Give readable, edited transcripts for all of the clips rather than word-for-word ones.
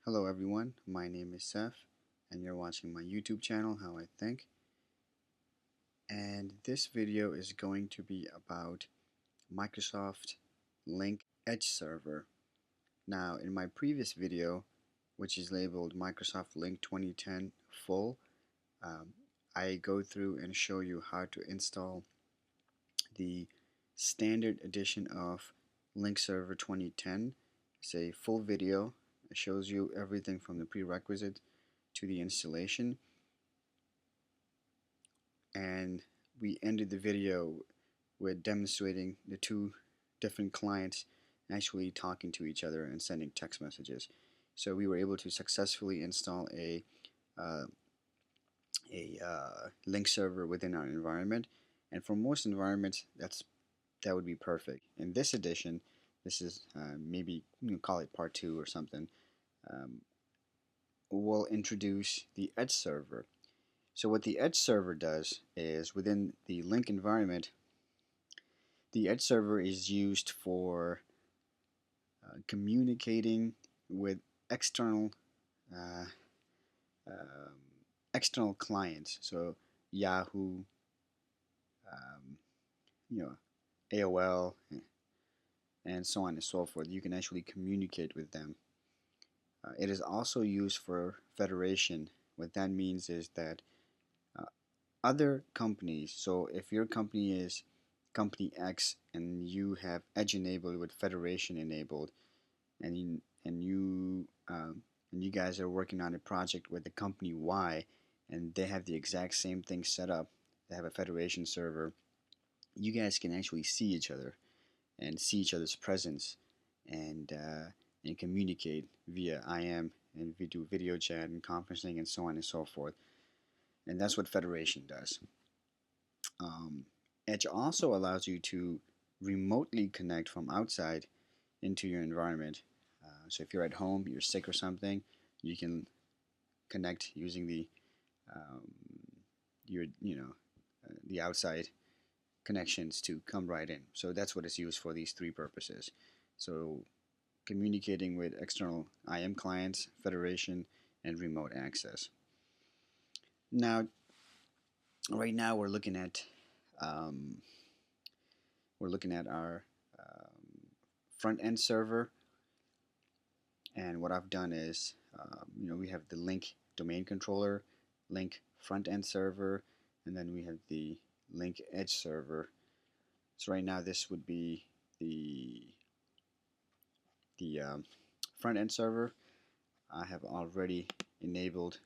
Hello everyone, my name is Seth and you're watching my YouTube channel, How I Think. And this video is going to be about Microsoft Lync Edge Server. Now in my previous video, which is labeled Microsoft Lync 2010 Full, I go through and show you how to install the standard edition of Lync Server 2010. It's a full video. It shows you everything from the prerequisite to the installation, and we ended the video with demonstrating the two different clients actually talking to each other and sending text messages. So we were able to successfully install a Lync server within our environment, and for most environments that would be perfect. In this edition, this is maybe call it part 2 or something. We'll introduce the Edge server. So what the Edge server does is, within the Lync environment, the Edge server is used for communicating with external uh, external clients. So Yahoo, um, you know, AOL, and so on and so forth. You can actually communicate with them. It is also used for federation. What that means is that other companies, so if your company is company X and you have Edge enabled with federation enabled, and you guys are working on a project with the company Y, and they have the exact same thing set up, they have a federation server, you guys can actually see each other and see each other's presence, and communicate via IM, and we do video chat and conferencing and so on and so forth. And that's what federation does. Edge also allows you to remotely connect from outside into your environment. So if you're at home, you're sick or something, you can connect using the the outside connections to come right in. So that's what it's used for, these three purposes. So communicating with external IM clients, federation, and remote access. Now, right now we're looking at our front end server, and what I've done is we have the Lync domain controller, Lync front end server, and then we have the Lync edge server. So right now this would be the front end server. I have already enabled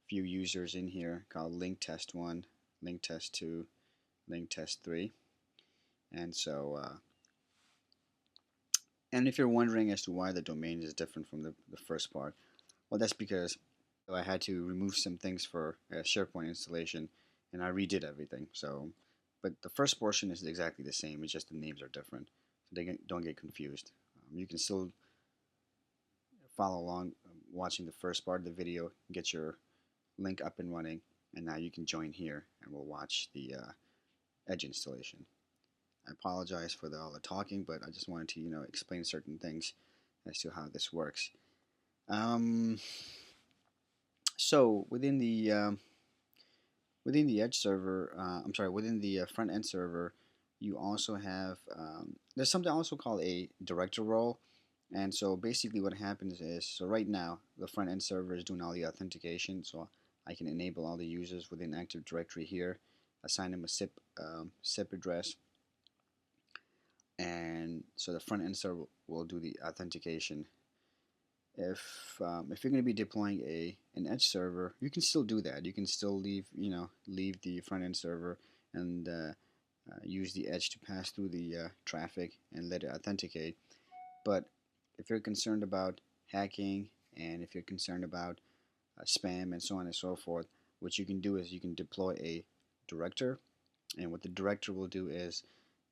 few users in here called Lync test 1, Lync test 2, Lync test 3, and so and if you're wondering as to why the domain is different from the first part, well, that's because I had to remove some things for SharePoint installation, and I redid everything. So, but the first portion is exactly the same. It's just the names are different, so they don't get confused. You can still follow along watching the first part of the video, get your Lync up and running, and now you can join here and we'll watch the Edge installation. I apologize for all the talking, but I just wanted to explain certain things as to how this works. So within the Edge server, within the front end server, you also have there's something also called a director role. And so basically what happens is, so right now the front end server is doing all the authentication, so I can enable all the users within Active Directory here, assign them a SIP address, and so the front end server will do the authentication. If you're going to be deploying an Edge server, you can still do that. You can still leave the front end server and use the Edge to pass through the traffic and let it authenticate. But if you're concerned about hacking, and if you're concerned about spam and so on and so forth, what you can do is you can deploy a director, and what the director will do is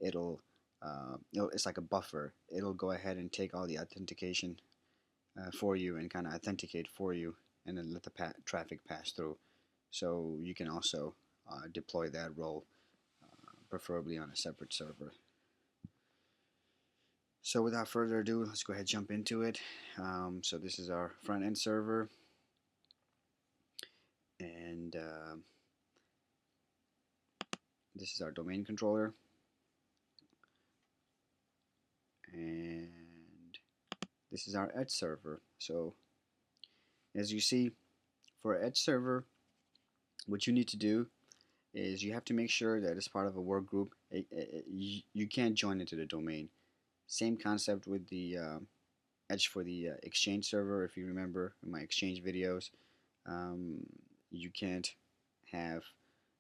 it's like a buffer. It'll go ahead and take all the authentication for you and kind of authenticate for you, and then let the traffic pass through. So you can also deploy that role, preferably on a separate server. So without further ado, let's go ahead and jump into it. So this is our front end server, and this is our domain controller, and this is our edge server. So as you see, for edge server, what you need to do is you have to make sure that it's part of a work group. You can't join into the domain. Same concept with the edge for the exchange server. If you remember in my exchange videos, um, you can't have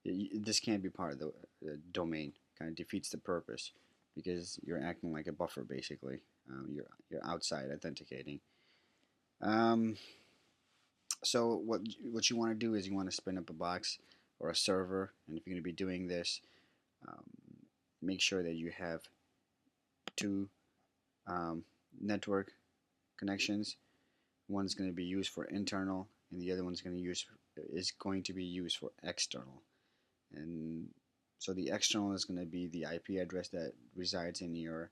this can't be part of the domain. Kind of defeats the purpose because you're acting like a buffer basically. You're outside authenticating. Um, so what you want to do is you want to spin up a box or a server, and if you're going to be doing this, um, make sure that you have two network connections. One's going to be used for internal, and the other one's going to be used for external. And so the external is going to be the IP address that resides in your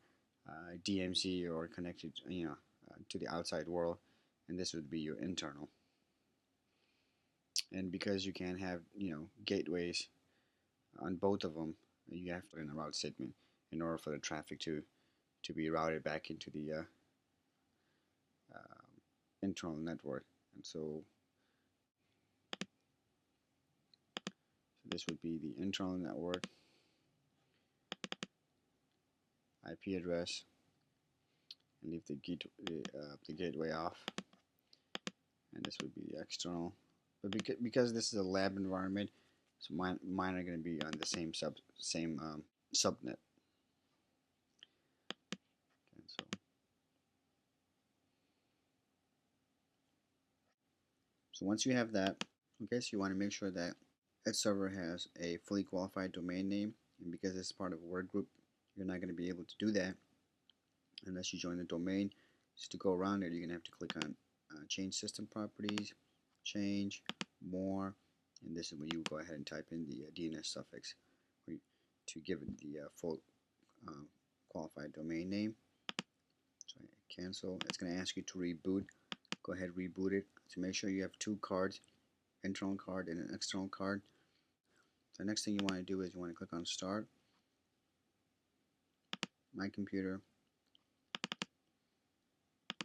DMZ or connected, to the outside world, and this would be your internal. And because you can have, gateways on both of them, you have to in a route statement in order for the traffic to be routed back into the internal network. And so this would be the internal network IP address, and leave the gateway off. And this would be the external. But because this is a lab environment, so mine are going to be on the same subnet. Okay, so once you have that, okay, so you want to make sure that that server has a fully qualified domain name, and because it's part of a word group, you're not going to be able to do that unless you join the domain. Just to go around it, you're going to have to click on change system properties, change, more, and this is where you go ahead and type in the DNS suffix to give it the full qualified domain name. So cancel. It's going to ask you to reboot. Go ahead, reboot it. So make sure you have two cards, internal card and an external card. The next thing you want to do is you want to click on Start, My Computer,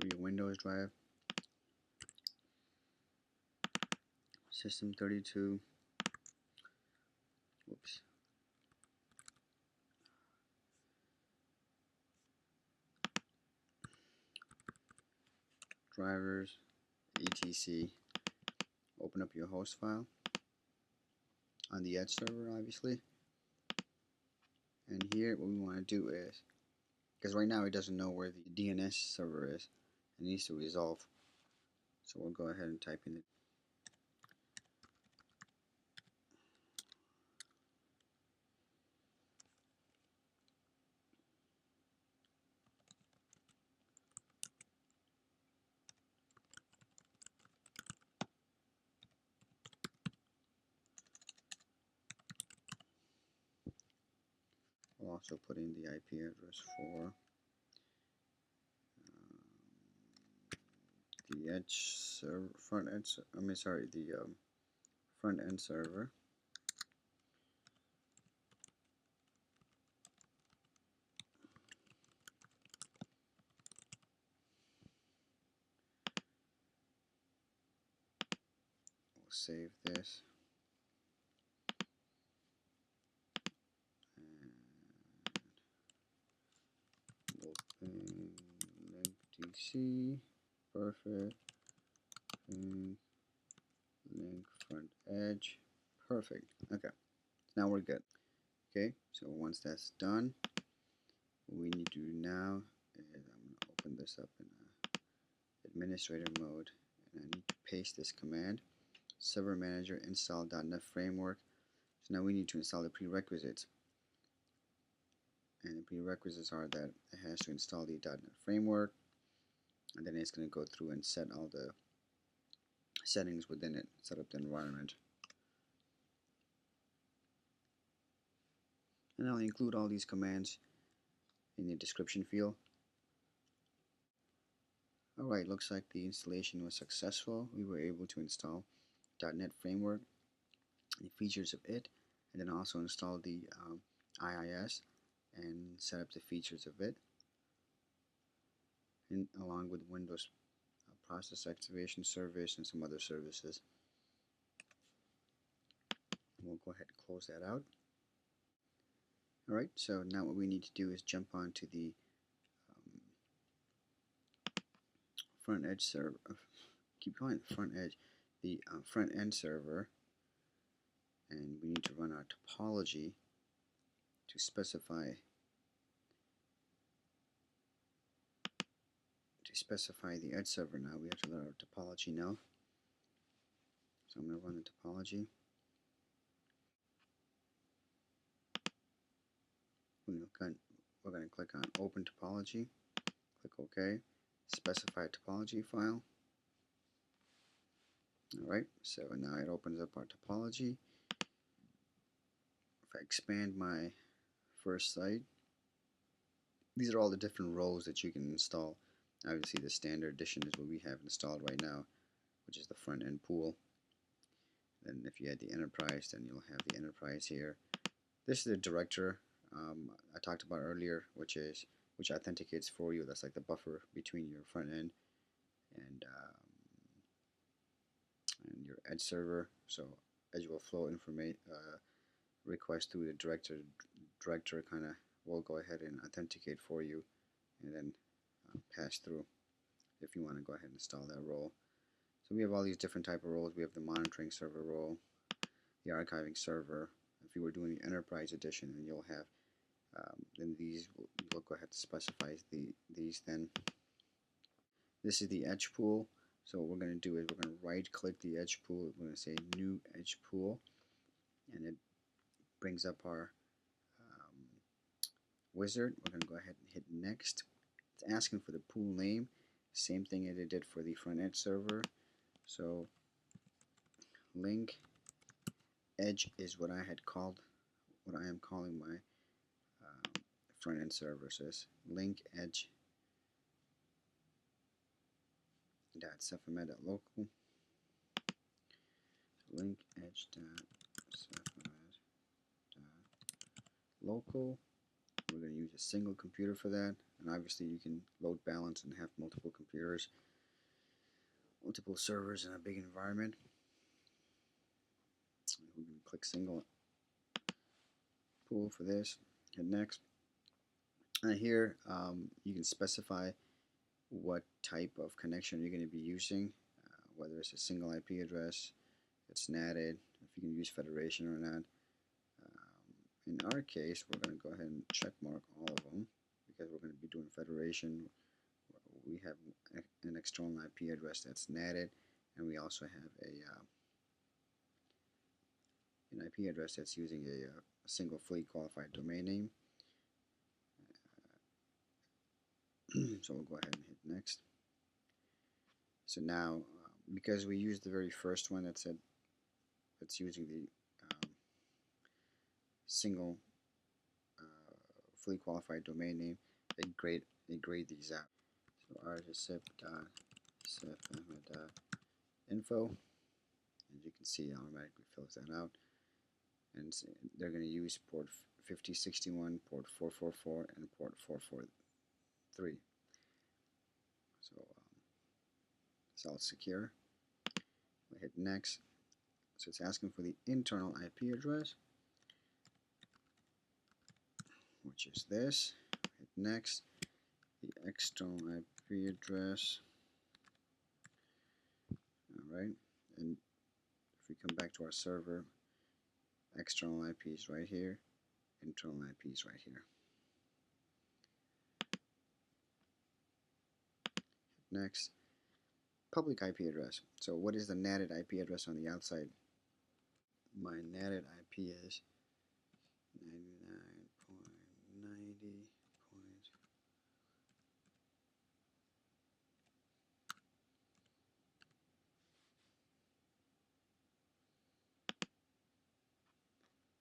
or your Windows drive, System 32. Whoops. Drivers, etc. Open up your host file on the Edge server, obviously. And here, what we want to do is, because right now it doesn't know where the DNS server is, it needs to resolve. So we'll go ahead and type in it. We'll also put in the IP address for the Edge server, front end server. We'll save this. And open Lync DC. Perfect. And Lync front edge. Perfect. Okay. Now we're good. Okay, so once that's done, what we need to do now is I'm going to open this up in administrator mode, and I need to paste this command: server manager install .NET framework. So now we need to install the prerequisites, and the prerequisites are that it has to install the .NET framework, and then it's going to go through and set all the settings within it, set up the environment. And I'll include all these commands in the description field. Alright, looks like the installation was successful. We were able to install .NET Framework, the features of it, and then also install the IIS and set up the features of it, and along with Windows Process Activation Service and some other services. We'll go ahead and close that out. Alright, so now what we need to do is jump onto the front edge server. Keep going, front edge, the front end server, and we need to run our topology to specify the edge server. Now we have to let our topology know. So I'm going to run the topology. We're going to click on Open Topology. Click OK. Specify topology file. Alright, so now it opens up our topology. If I expand my first site, these are all the different roles that you can install. Obviously the standard edition is what we have installed right now, which is the front end pool. Then if you had the enterprise, then you'll have the enterprise here. This is the director I talked about earlier, which authenticates for you. That's like the buffer between your front end and your edge server. So edge will flow request through the director. Director kind of will go ahead and authenticate for you, and then pass through if you want to go ahead and install that role. So we have all these different type of roles. We have the monitoring server role, the archiving server. If you were doing the enterprise edition, then you'll have then you'll go ahead and specify these. Then this is the edge pool. So what we're going to do is we're going to right click the edge pool. We're going to say new edge pool, and it brings up our wizard. We're going to go ahead and hit next. It's asking for the pool name, same thing as it did for the front edge server. So Lync edge is what I am calling my front end server. So it's Lync edge .cephamed.local. Lync edge .cephamed.local. We're going to use a single computer for that, and obviously you can load balance and have multiple computers, multiple servers in a big environment. We can click single pool for this, hit next. And here you can specify what type of connection you're going to be using, whether it's a single IP address, it's NATed, if you can use federation or not. In our case, we're going to go ahead and check mark all of them because we're going to be doing federation. We have an external IP address that's NATed, and we also have an IP address that's using a single fleet qualified domain name. So we'll go ahead and hit next. So now, because we used the very first one that said it's using the single fleet qualified domain name, they grade these out. So ours is cephamed.info. As you can see, it automatically fills that out. And they're going to use port 5061, port 444, and port 443. So it's all secure. We hit next. So it's asking for the internal IP address, which is this. Hit next. The external IP address. Alright, and if we come back to our server, external IP is right here, internal IP is right here. Next, public IP address. So what is the NATed IP address on the outside? My NATed IP is 99.90.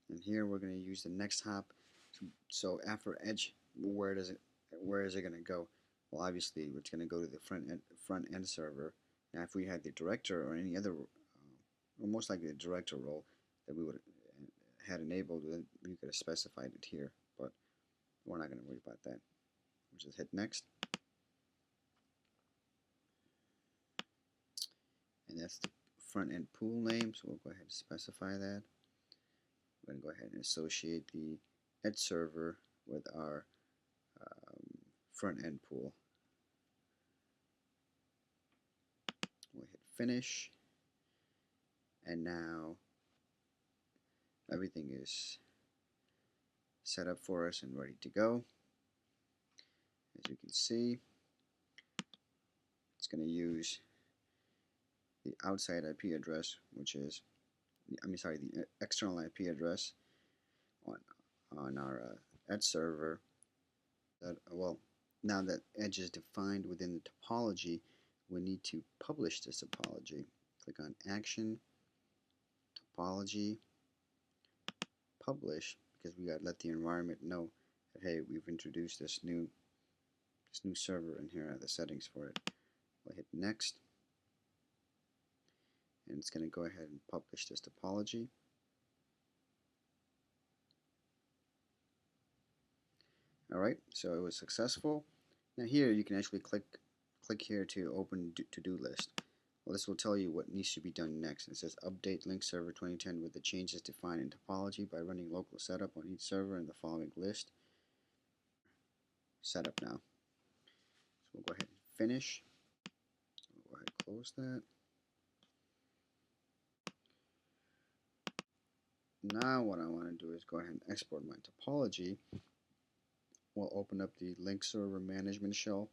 And here we're going to use the next hop. So after edge, where is it going to go? well, obviously it's going to go to the front end server. Now, if we had the director or any other, or most likely the director role that we would had enabled, then we could have specified it here, but we're not going to worry about that. We'll just hit next, and that's the front end pool name, so we'll go ahead and specify that. We're going to go ahead and associate the edge server with our front end pool. We'll hit finish, and now everything is set up for us and ready to go. As you can see, it's going to use the outside IP address, which is, the external IP address on our edge server. Well, now that edge is defined within the topology, we need to publish this topology. Click on Action, Topology, Publish, because we got to let the environment know that, hey, we've introduced this new server, and here are the settings for it. We'll hit Next, and it's going to go ahead and publish this topology. Alright, so it was successful. Now here you can actually click here to open to-do list. Well, this will tell you what needs to be done next. It says update Lync server 2010 with the changes defined in topology by running local setup on each server in the following list. Setup now. So we'll go ahead and finish. We'll go ahead and close that. Now what I want to do is go ahead and export my topology. We'll open up the Lync server management shell,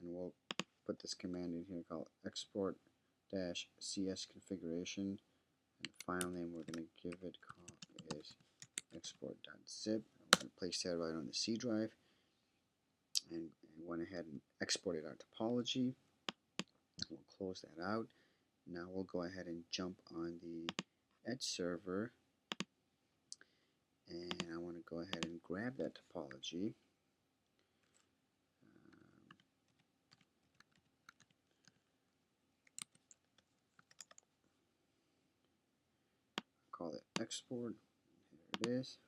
and we'll put this command in here called export-cs configuration, and the file name we're going to give it is export.zip. I'm going to place that right on the C drive, and went ahead and exported our topology. We'll close that out. Now we'll go ahead and jump on the edge server, and I want to go ahead and grab that topology. Call it export. Here it is.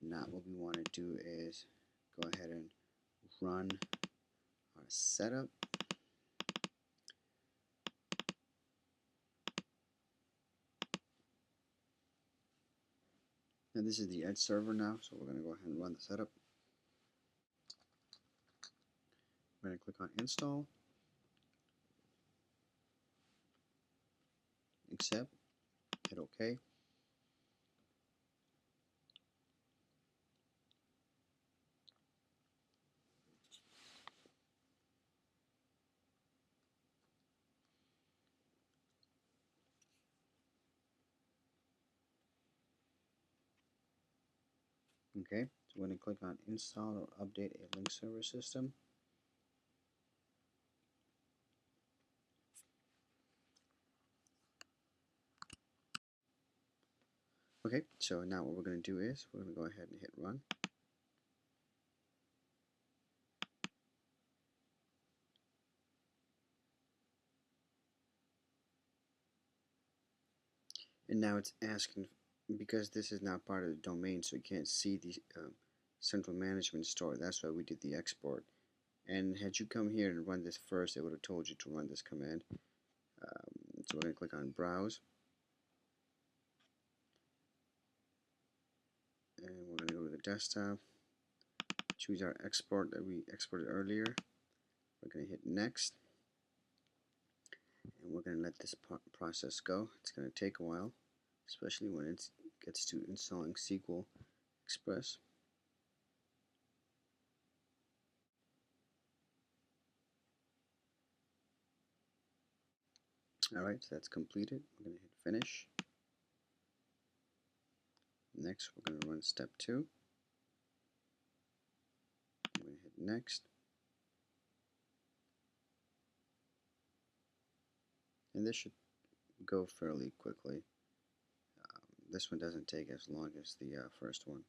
Now what we want to do is go ahead and run our setup. And this is the edge server now, so we're going to go ahead and run the setup. We're going to click on install, accept, hit OK. Okay, so we're going to click on install or update a Lync server system. Okay, so now what we're going to do is we're going to go ahead and hit run. And now it's asking, because this is now part of the domain, so you can't see the central management store. That's why we did the export. And had you come here and run this first, it would have told you to run this command. So we're going to click on Browse. And we're going to go to the desktop. Choose our export that we exported earlier. We're going to hit Next. And we're going to let this process go. It's going to take a while, especially when it gets to installing SQL Express. Alright, so that's completed. We're going to hit Finish. Next, we're going to run step 2. I'm going to hit Next. And this should go fairly quickly. This one doesn't take as long as the first one.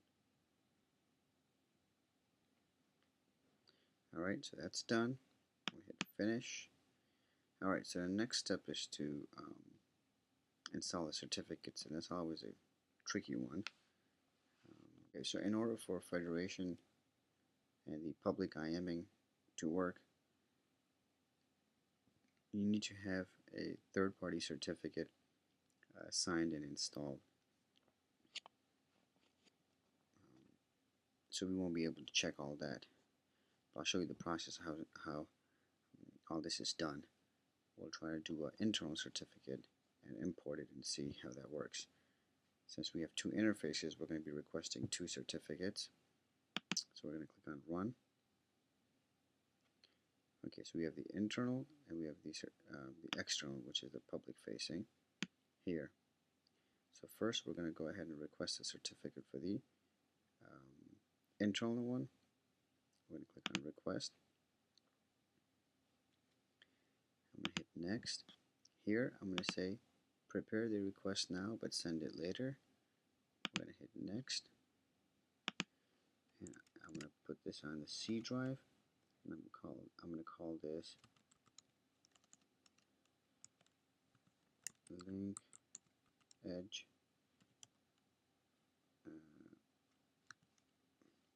Alright, so that's done. We hit finish. Alright, so the next step is to install the certificates, and that's always a tricky one. Okay, so in order for federation and the public IMing to work, you need to have a third-party certificate signed and installed. So we won't be able to check all that. But I'll show you the process of how all this is done. We'll try to do an internal certificate and import it and see how that works. Since we have two interfaces, we're going to be requesting two certificates. So we're going to click on Run. Okay, so we have the internal and we have the external, which is the public facing here. So first we're going to go ahead and request a certificate for the internal one. We're going to click on Request. I'm going to hit Next. Here I'm going to say prepare the request now but send it later. I'm going to hit Next. And I'm going to put this on the C drive. And I'm going to call this Lync Edge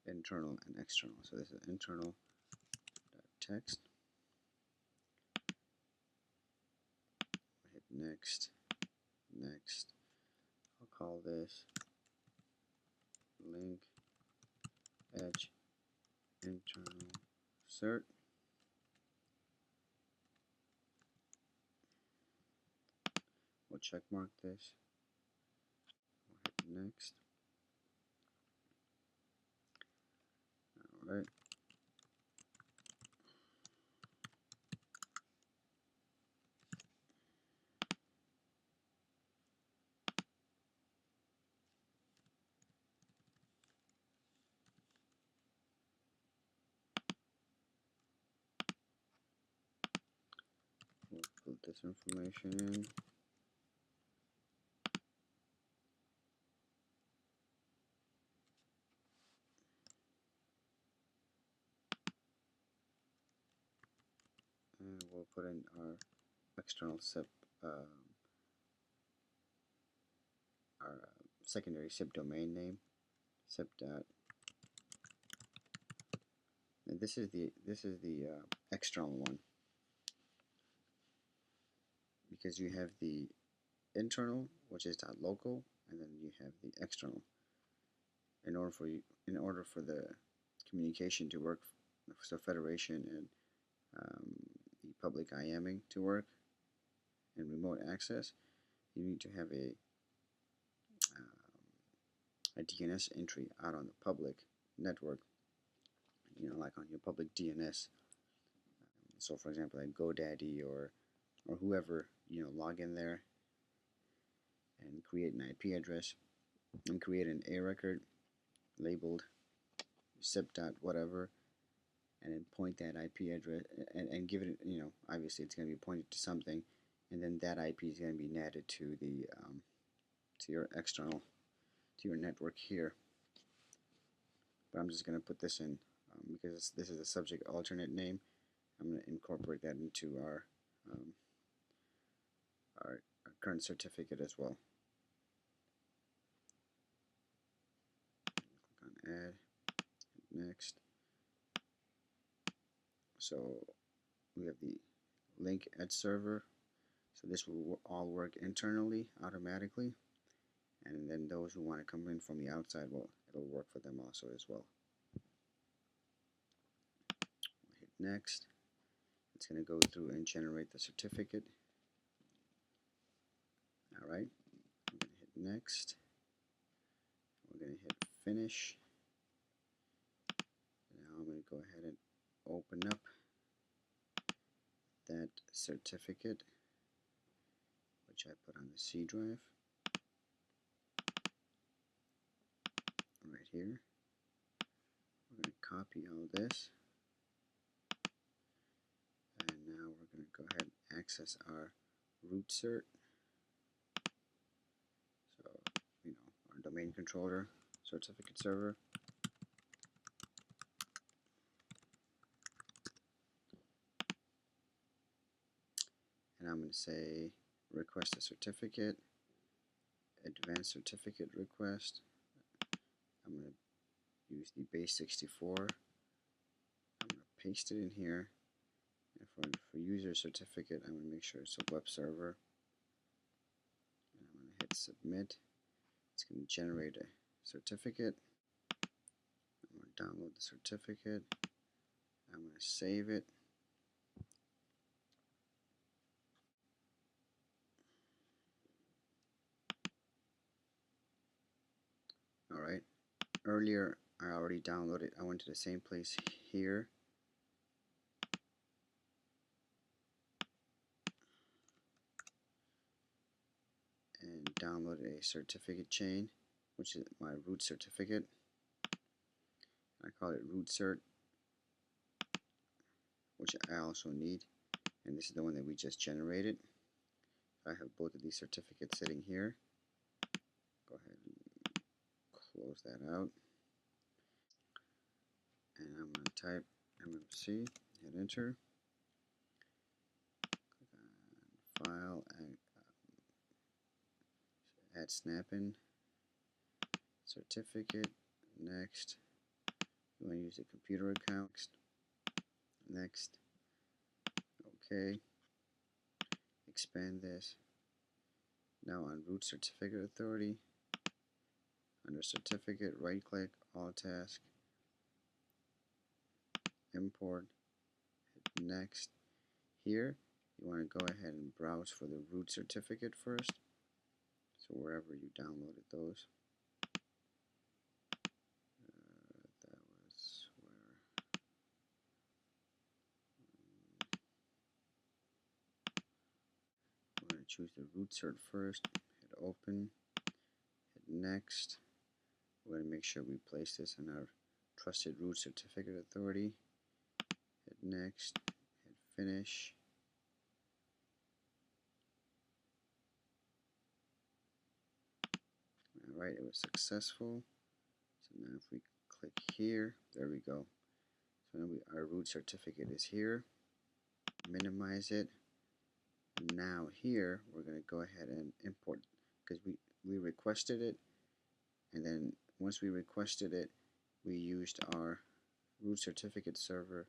internal and external. So this is internal text. Hit Next. Next. I'll call this Lync Edge internal cert. We'll check mark this. We'll hit Next. Alright. We'll put this information in. And we'll put in our external SIP, our secondary SIP domain name, SIP dot. And this is the external one, because you have the internal, which is .local, and then you have the external. In order for the communication to work, so federation and the public IMing to work and remote access, you need to have a DNS entry out on the public network, like on your public DNS. So for example, like GoDaddy or whoever, log in there and create an IP address and create an A record labeled SIP dot whatever, and then point that IP address and give it, obviously it's going to be pointed to something, and then that IP is going to be netted to the to your external, to your network here. But I'm just going to put this in because this is a subject alternate name. I'm going to incorporate that into our current certificate as well. Click on Add, Next. So we have the Lync Edge server. So this will all work internally automatically, and then those who want to come in from the outside, well, it'll work for them also as well. We'll hit Next. It's going to go through and generate the certificate. Alright, I'm going to hit Next. We're going to hit Finish. Now I'm going to go ahead and open up that certificate, which I put on the C drive right here. We're going to copy all this, and now we're going to go ahead and access our root cert. So, our domain controller certificate server. say request a certificate, advanced certificate request. I'm going to use the base 64. I'm going to paste it in here. And for user certificate, I'm going to make sure it's a web server. And I'm going to hit submit. It's going to generate a certificate. I'm going to download the certificate. I'm going to save it. Alright, earlier I already downloaded. I went to the same place here. And downloaded a certificate chain, which is my root certificate. I call it root cert, which I also need. And this is the one that we just generated. I have both of these certificates sitting here. Go ahead and close that out. And I'm going to type MMC, hit enter, click on file, and add snap-in, certificate, next. You want to use a computer account, next, okay, expand this. Now on root certificate authority, under certificate, right click, all task, import, hit next. Here you want to go ahead and browse for the root certificate first, so wherever you downloaded those. That was where we're going to choose the root cert first, hit open, hit next. We're going to make sure we place this in our trusted root certificate authority, hit next, hit finish. Alright, it was successful. So now if we click here, there we go. So now our root certificate is here. Minimize it. Now here we're going to go ahead and import, because we requested it, and then once we requested it, we used our root certificate server,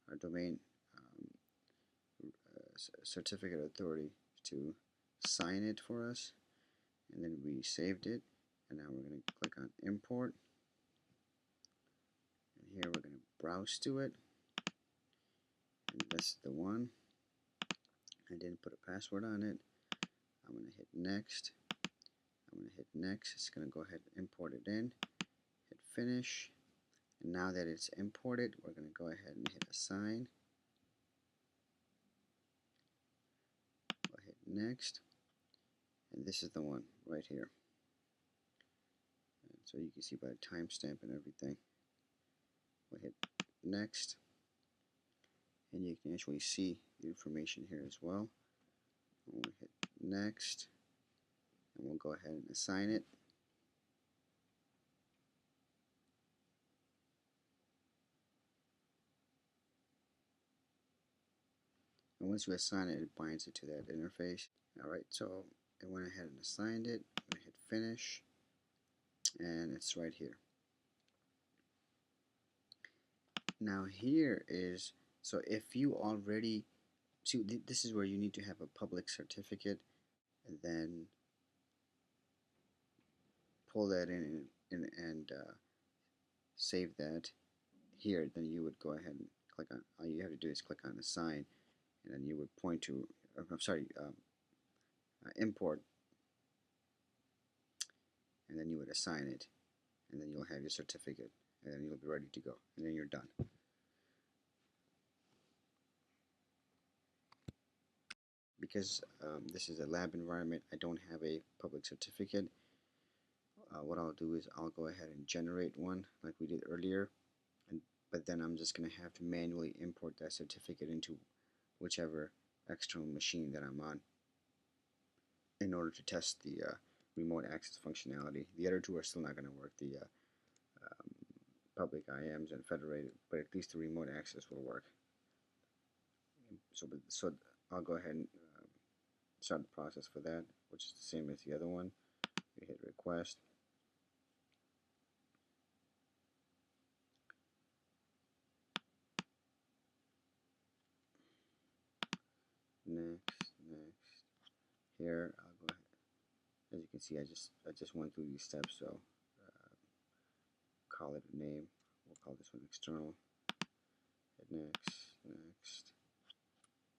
our domain certificate authority to sign it for us, and then we saved it. And now we're going to click on import, and here we're going to browse to it, and this is the one. I didn't put a password on it. I'm going to hit next. I'm going to hit next. It's going to go ahead and import it in, hit finish, and now that it's imported, we're going to go ahead and hit assign. Go hit next, and this is the one right here. So you can see by the timestamp and everything. We'll hit next, and you can actually see the information here as well. We'll hit next, and we'll go ahead and assign it. And once you assign it, it binds it to that interface. Alright, so I went ahead and assigned it. I'm going to hit finish, and it's right here. Now here is, so if you already, see, this is where you need to have a public certificate, and then pull that in and save that here. Then you would go ahead and click on, all you have to do is click on assign, and then you would point to, import, and then you would assign it, and then you'll have your certificate, and then you'll be ready to go, and then you're done. Because this is a lab environment, I don't have a public certificate. What I'll do is I'll go ahead and generate one like we did earlier, but then I'm just going to have to manually import that certificate into whichever external machine that I'm on in order to test the remote access functionality. The other two are still not going to work, the public IAMs and federated, but at least the remote access will work. So I'll go ahead and start the process for that, which is the same as the other one. We hit request. Next. Here, I'll go ahead. As you can see, I just went through these steps, so call it a name. We'll call this one external. Hit next.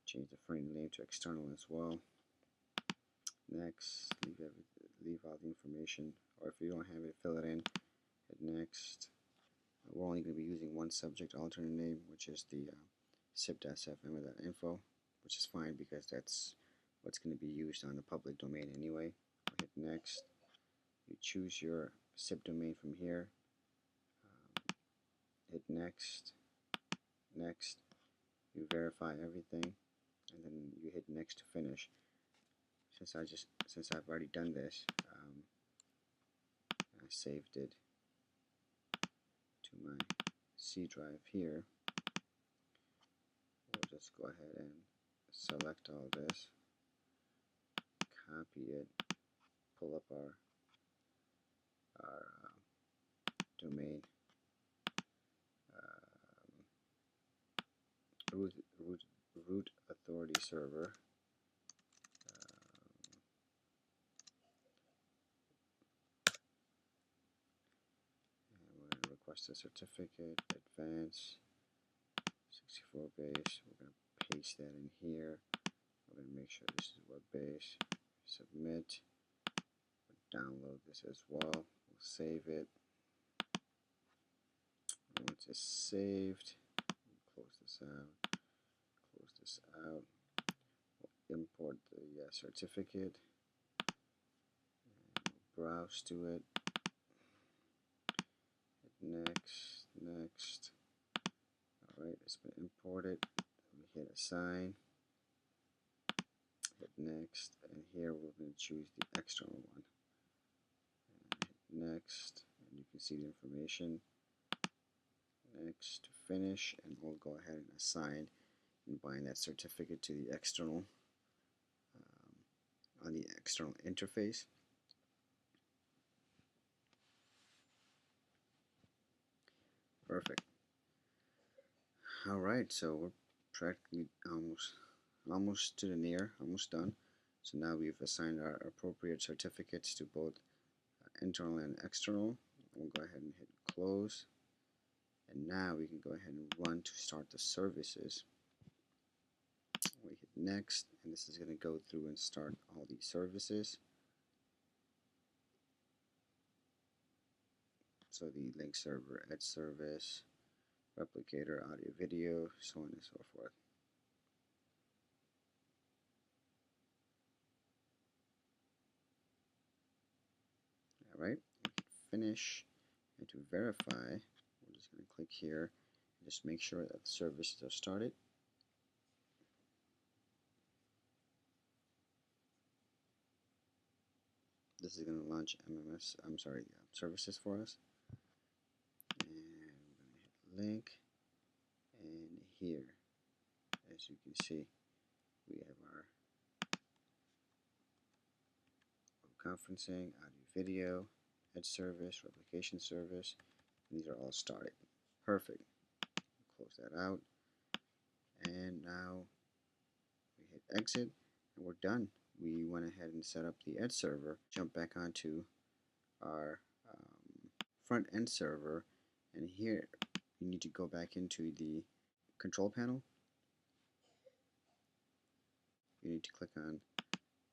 Change the frame name to external as well. Next, leave all the information, or if you don't have it, fill it in. Hit next. We're only going to be using one subject alternate name, which is the sip.fm.info, which is fine because that's what's going to be used on the public domain anyway. Hit next. You choose your SIP domain from here. Hit next. You verify everything, and then you hit next to finish. Since I've already done this, I saved it to my C drive here. We'll just go ahead and select all this, copy it, pull up our domain, root authority server. And we're going to request a certificate, advance, 64 base. We're going to paste that in here. We're going to make sure this is web base. Submit. We'll download this as well. We'll save it. Once it's saved, we'll close this out. We'll import the certificate. We'll browse to it. Hit next. Alright, it's been imported. We hit assign. Hit next, and here we're going to choose the external one. And hit next, and you can see the information. Next to finish, and we'll go ahead and assign and bind that certificate to the external on the external interface. Perfect. Alright, so we're practically almost to the near, almost done. So now we've assigned our appropriate certificates to both internal and external. We'll go ahead and hit close. And now we can go ahead and run to start the services. We hit next, and this is going to go through and start all these services. So the Lync server, Edge service, replicator, audio video, so on and so forth. Alright, finish, and to verify, we're just going to click here and just make sure that the services are started. This is going to launch services for us. And we're going to hit Lync, and here, as you can see, we have our conferencing, audio video, edge service, replication service, and these are all started. Perfect. Close that out, and now we hit exit, and we're done. We went ahead and set up the edge server, jump back onto our front end server, and here you need to go back into the control panel. You need to click on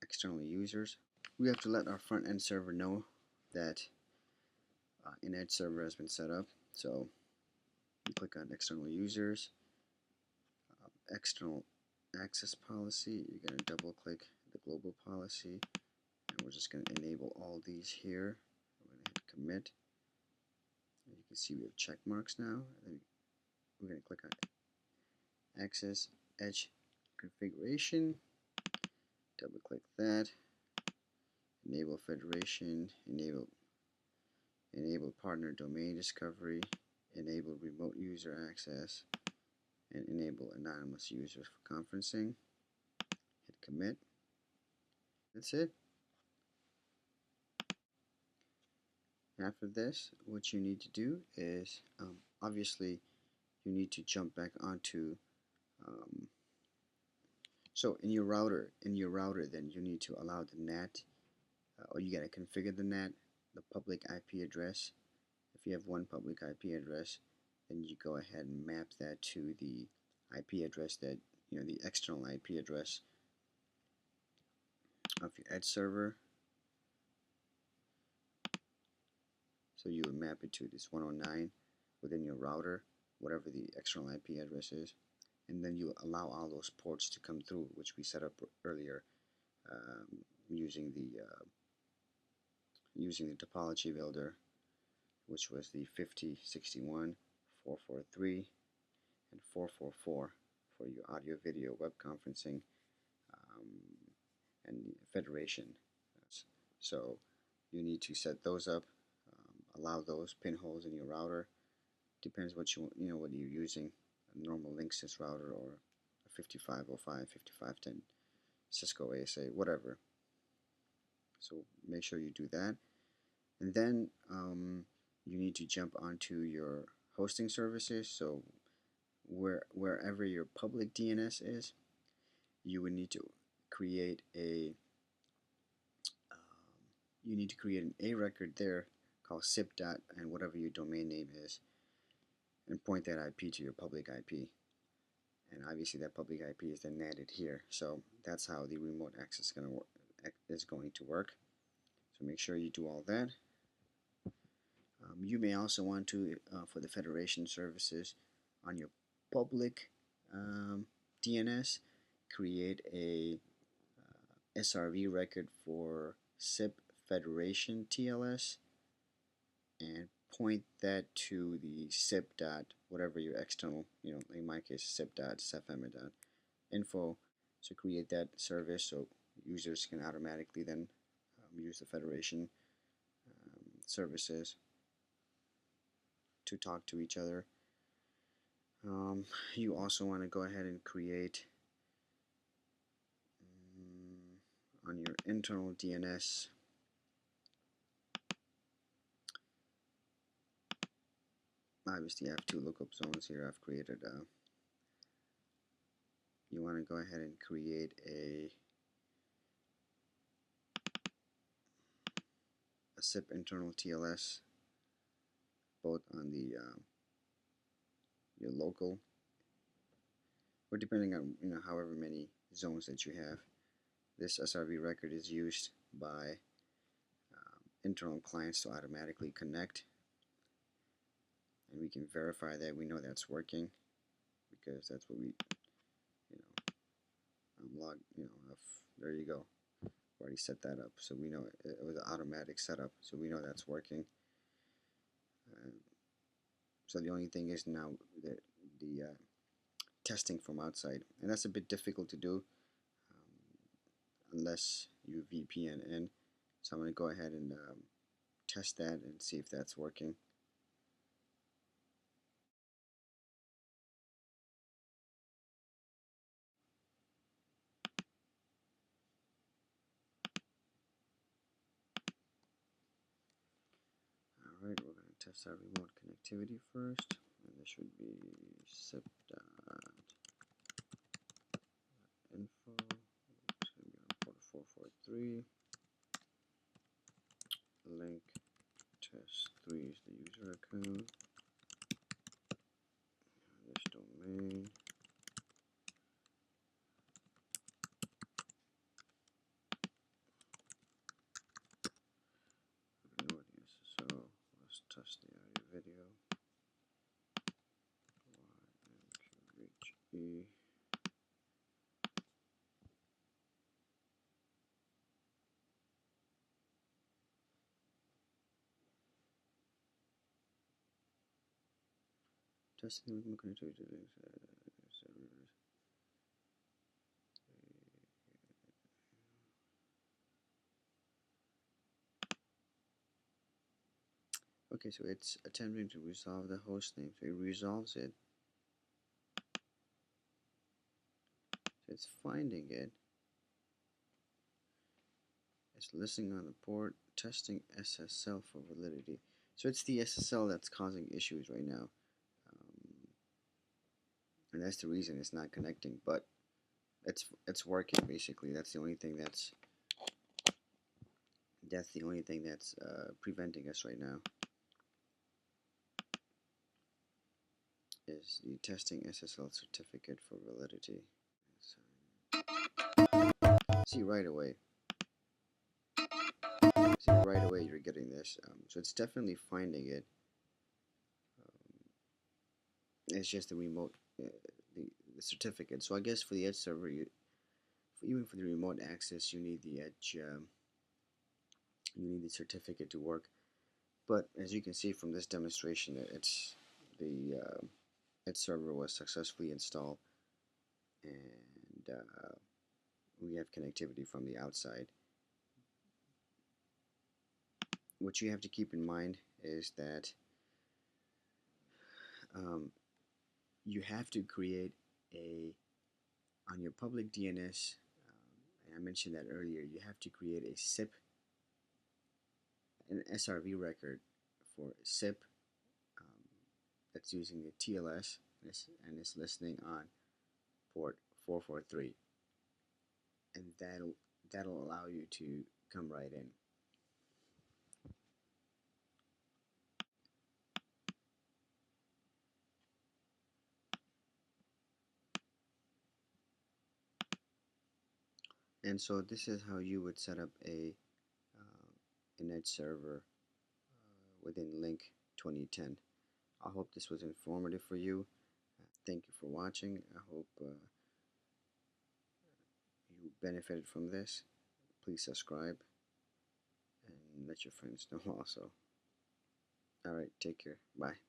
external users. We have to let our front end server know that an edge server has been set up. So you click on external users, external access policy. You're going to double click the global policy, and we're just going to enable all these here. We're going to hit commit. And you can see we have check marks now. And then we're going to click on access edge configuration. Double click that. Enable federation. Enable partner domain discovery. Enable remote user access. And enable anonymous users for conferencing. Hit commit. That's it. After this, what you need to do is obviously you need to jump back onto um, so in your router then you need to allow the NAT or you gotta configure the NAT, the public IP address. If you have one public IP address, then you go ahead and map that to the IP address that the external IP address of your edge server. So you would map it to this 109 within your router, whatever the external IP address is, and then you allow all those ports to come through, which we set up earlier using the topology builder, which was the 50, 61, 443, and 444 for your audio, video, web conferencing, and federation. So you need to set those up, allow those pinholes in your router. Depends what what you're using, a normal Linksys router or a 5505, 5510 Cisco ASA, whatever. So make sure you do that, and then you need to jump onto your hosting services. So wherever your public DNS is, you would need to create a an A record there called SIP dot and whatever your domain name is, and point that IP to your public IP. And obviously that public IP is then netted here. So that's how the remote access is going to work. So make sure you do all that. You may also want to, for the federation services on your public DNS, create a SRV record for SIP Federation TLS and point that to the SIP dot whatever your external, in my case SIP dot cfm dot info. So create that service so users can automatically then use the federation services to talk to each other. You also want to go ahead and create on your internal DNS obviously I have two lookup zones here I've created. You want to go ahead and create a SIP internal TLS both on the your local, or depending on however many zones that you have. This SRV record is used by internal clients to automatically connect, and we can verify that we know that's working because that's what we log. There you go. Already set that up, so we know it was an automatic setup, so we know that's working. So the only thing is now the testing from outside, and that's a bit difficult to do unless you VPN in. So I'm going to go ahead and test that and see if that's working. Alright, we're going to test our remote connectivity first, and this should be SIP.info. It's going to be on port 443. Lync test 3 is the user account. This domain. Ignore the SSO. Let's test the audio video. Reach E. Testing the remote connectivity links. Okay, so it's attempting to resolve the host name. So it resolves it. So it's finding it. It's listening on the port, testing SSL for validity. So it's the SSL that's causing issues right now, and that's the reason it's not connecting. But it's working basically. That's the only thing that's preventing us right now, is the testing SSL certificate for validity. See right away. See right away you're getting this. So it's definitely finding it. It's just the remote, the certificate. So I guess for the Edge server, even for the remote access, you need the Edge. You need the certificate to work. But as you can see from this demonstration, it's the Edge server was successfully installed, and we have connectivity from the outside. What you have to keep in mind is that you have to create on your public DNS, and I mentioned that earlier, you have to create a SIP, an SRV record for SIP that's using the TLS, and it's listening on port 443, and that'll allow you to come right in. And so this is how you would set up an Edge server within Lync 2010. I hope this was informative for you. Thank you for watching. I hope you benefited from this. Please subscribe and let your friends know also. Alright, take care. Bye.